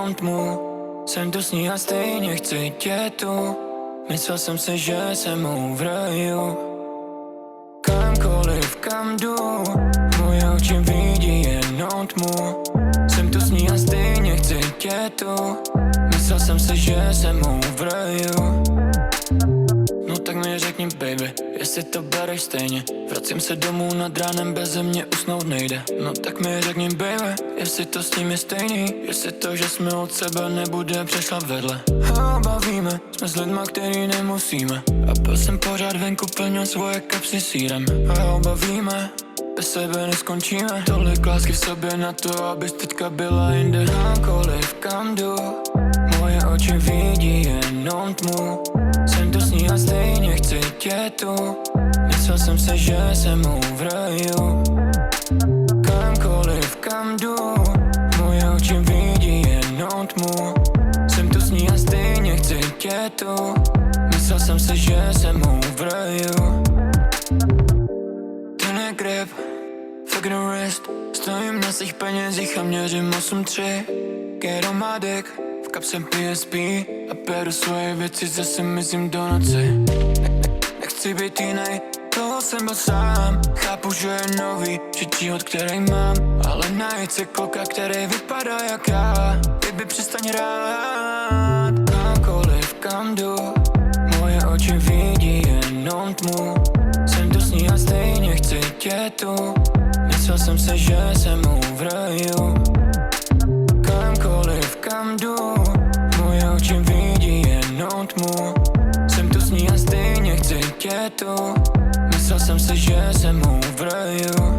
jenom tmu. Jsem tu s ní a stejně chci tě tu. Myslel jsem si, že jsem mou v raju. Kamkoliv, kam jdu, moje oči vidí jenom tmu. Jsem tu s ní a stejně chci tě tu. Myslel jsem si, že jsem mou v raju. No tak mi řekni baby, jestli to bereš stejně. Vracím se domů nad ránem, beze mě usnout nejde. No tak mi řekni baby, jestli to s ním je stejný. Jestli to, že jsme od sebe, nebude přešla vedle. A bavíme, jsme s lidma, který nemusíme. A byl jsem pořád venku, plnil svoje kapsy sýrem. A obavíme, bez sebe neskončíme. Tolik lásky v sobě na to, abys teďka byla jinde. Kamkoliv, kam jdu, moje oči vidí jenom tmu. Jsem tu s ní a stejně chci tě tu. Myslel jsem si, že jsem mou v raju. Kamkoliv, kam jdu, moje oči vidí jenom tmu. Jsem tu s ní a stejně chci tě tu. Myslel jsem si, že jsem mou v raju. Ten je grip, fuck the wrist. Stojím na svých penězích a měřím 8-3. Get on my dick, v kapse PSP. A beru svoje věci, zase mizím do noci. Nechci být jinej, toho jsem byl sám. Chápu, že je nový život, který mám. Ale najít se kluka, který vypadá jak já. Baby, přestaň rád. Kamkoliv, kam jdu, moje oči vidí jenom tmu. Jsem tu s ní a stejně chci tě tu. Myslel jsem si, že jsem mou v raju. Kamkoliv, kam jdu, moje oči vidí jenom tmu. Jsem tu s ní a stejně chci tě tu. Myslel jsem si, že jsem mou v raju.